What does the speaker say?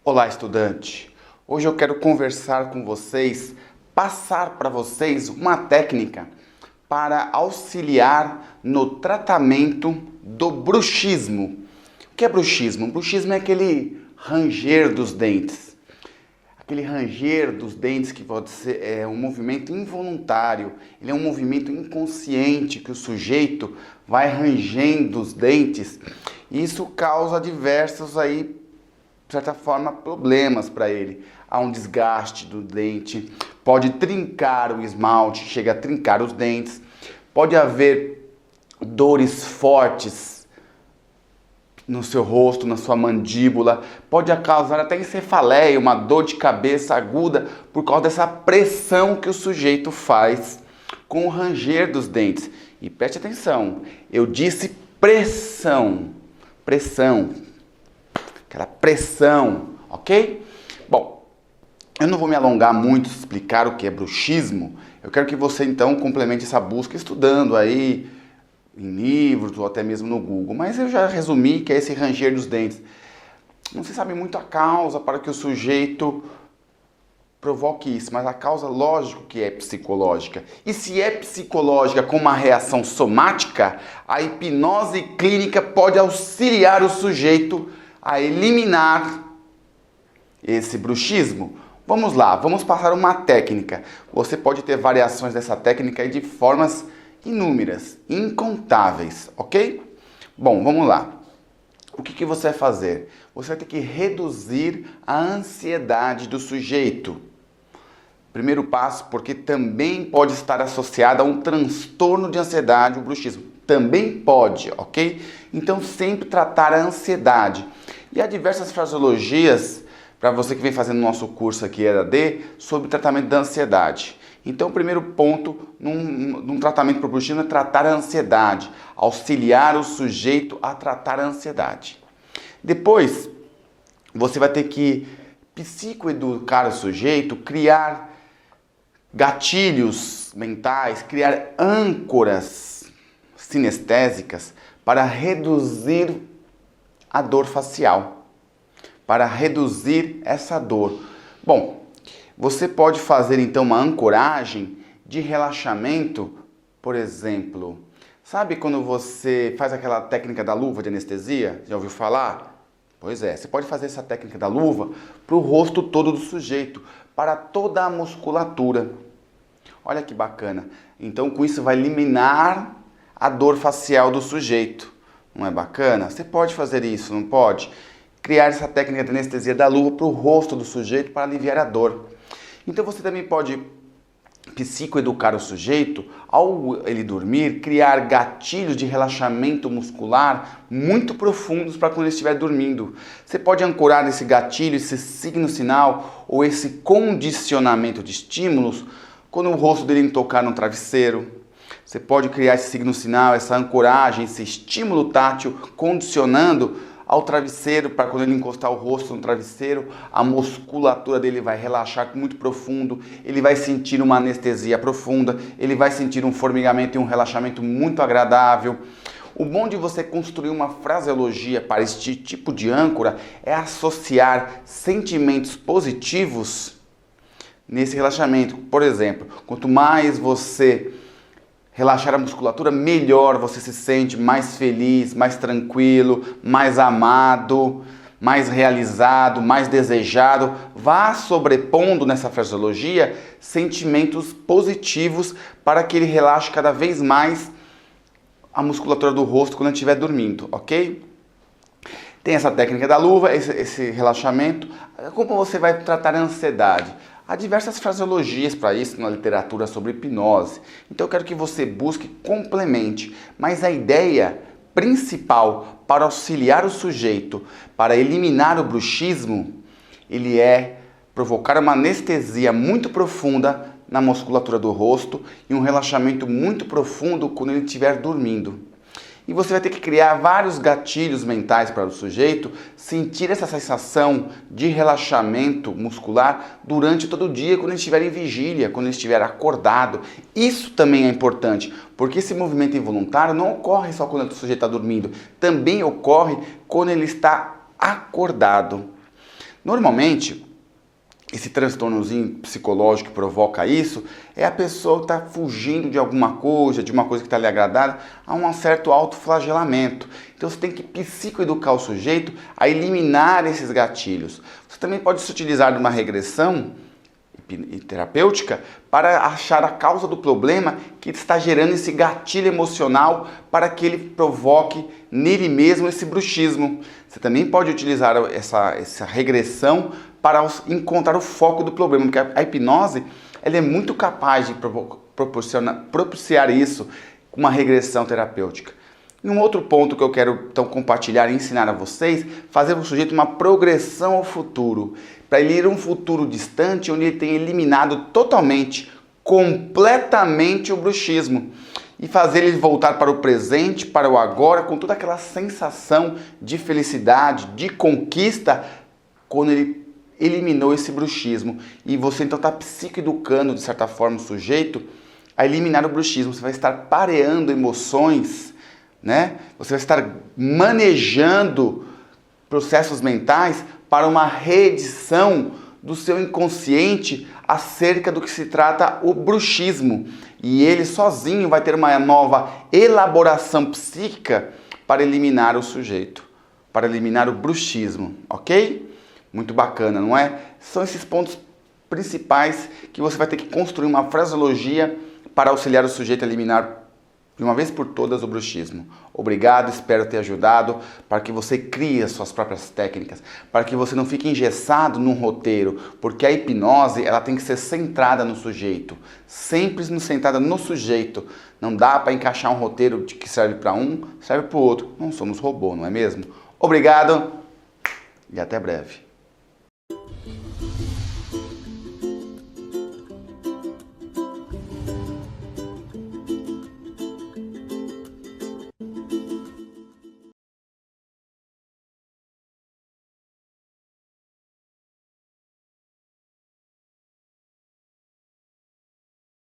Olá, estudante! Hoje eu quero conversar com vocês, passar para vocês uma técnica para auxiliar no tratamento do bruxismo. O que é bruxismo? Bruxismo é aquele ranger dos dentes. Aquele ranger dos dentes que pode ser um movimento involuntário, ele é um movimento inconsciente que o sujeito vai rangendo os dentes e isso causa diversos de certa forma, problemas para ele. Há um desgaste do dente, pode trincar o esmalte, chega a trincar os dentes, pode haver dores fortes no seu rosto, na sua mandíbula, pode causar até encefaleia, uma dor de cabeça aguda por causa dessa pressão que o sujeito faz com o ranger dos dentes. E preste atenção, eu disse pressão, aquela pressão, ok? Bom, eu não vou me alongar muito em explicar o que é bruxismo. Eu quero que você então complemente essa busca estudando aí em livros ou até mesmo no Google. Mas eu já resumi que é esse ranger dos dentes. Não se sabe muito a causa para que o sujeito provoque isso, mas a causa, lógico que é psicológica. E se é psicológica com uma reação somática, a hipnose clínica pode auxiliar o sujeito a eliminar esse bruxismo. Vamos lá, vamos passar uma técnica. Você pode ter variações dessa técnica de formas inúmeras, incontáveis, ok? Bom, vamos lá. O que você vai fazer? Você vai ter que reduzir a ansiedade do sujeito. Primeiro passo, porque também pode estar associado a um transtorno de ansiedade, o bruxismo. Também pode, ok? Então sempre tratar a ansiedade. E há diversas fraseologias para você que vem fazendo nosso curso aqui EAD sobre tratamento da ansiedade. Então o primeiro ponto num tratamento para o bruxismo é tratar a ansiedade, auxiliar o sujeito a tratar a ansiedade. Depois você vai ter que psicoeducar o sujeito, criar gatilhos mentais, criar âncoras sinestésicas para reduzir a dor facial, para reduzir essa dor. Bom, você pode fazer então uma ancoragem de relaxamento, por exemplo. Sabe quando você faz aquela técnica da luva de anestesia? Já ouviu falar? Pois é, você pode fazer essa técnica da luva para o rosto todo do sujeito, para toda a musculatura. Olha que bacana. Então com isso vai eliminar a dor facial do sujeito. Não é bacana? Você pode fazer isso, não pode? Criar essa técnica de anestesia da luva para o rosto do sujeito para aliviar a dor. Então você também pode psicoeducar o sujeito, ao ele dormir, criar gatilhos de relaxamento muscular muito profundos para quando ele estiver dormindo. Você pode ancorar esse gatilho, esse signo sinal ou esse condicionamento de estímulos quando o rosto dele tocar no travesseiro. Você pode criar esse signo sinal, essa ancoragem, esse estímulo tátil, condicionando ao travesseiro, para quando ele encostar o rosto no travesseiro, a musculatura dele vai relaxar muito profundo, ele vai sentir uma anestesia profunda, ele vai sentir um formigamento e um relaxamento muito agradável. O bom de você construir uma fraseologia para este tipo de âncora é associar sentimentos positivos nesse relaxamento. Por exemplo, quanto mais você relaxar a musculatura, melhor você se sente, mais feliz, mais tranquilo, mais amado, mais realizado, mais desejado. Vá sobrepondo nessa fraseologia sentimentos positivos para que ele relaxe cada vez mais a musculatura do rosto quando ele estiver dormindo, ok? Tem essa técnica da luva, esse relaxamento. Como você vai tratar a ansiedade? Há diversas fraseologias para isso na literatura sobre hipnose. Então eu quero que você busque, complemente. Mas a ideia principal para auxiliar o sujeito, para eliminar o bruxismo, ele é provocar uma anestesia muito profunda na musculatura do rosto e um relaxamento muito profundo quando ele estiver dormindo. E você vai ter que criar vários gatilhos mentais para o sujeito sentir essa sensação de relaxamento muscular durante todo o dia, quando ele estiver em vigília, quando ele estiver acordado. Isso também é importante, porque esse movimento involuntário não ocorre só quando o sujeito está dormindo, também ocorre quando ele está acordado. Normalmente, esse transtornozinho psicológico que provoca isso é a pessoa que está fugindo de alguma coisa, de uma coisa que está lhe agradada, a um certo autoflagelamento. Então você tem que psicoeducar o sujeito a eliminar esses gatilhos. Você também pode se utilizar de uma regressão terapêutica para achar a causa do problema que está gerando esse gatilho emocional para que ele provoque nele mesmo esse bruxismo. Você também pode utilizar essa regressão para encontrar o foco do problema, porque a hipnose ela é muito capaz de propiciar isso com uma regressão terapêutica. E um outro ponto que eu quero então compartilhar e ensinar a vocês, fazer o sujeito uma progressão ao futuro, para ele ir a um futuro distante onde ele tenha eliminado totalmente, completamente o bruxismo e fazer ele voltar para o presente, para o agora, com toda aquela sensação de felicidade, de conquista, quando ele eliminou esse bruxismo. E você então está psicoeducando, de certa forma, o sujeito a eliminar o bruxismo. Você vai estar pareando emoções, né? Você vai estar manejando processos mentais para uma reedição do seu inconsciente acerca do que se trata o bruxismo. E ele sozinho vai ter uma nova elaboração psíquica para eliminar o sujeito, para eliminar o bruxismo, ok? Muito bacana, não é? São esses pontos principais que você vai ter que construir uma fraseologia para auxiliar o sujeito a eliminar de uma vez por todas o bruxismo. Obrigado, espero ter ajudado para que você crie as suas próprias técnicas, para que você não fique engessado num roteiro, porque a hipnose ela tem que ser centrada no sujeito, sempre centrada no sujeito. Não dá para encaixar um roteiro que serve para um, serve para o outro. Não somos robô, não é mesmo? Obrigado e até breve.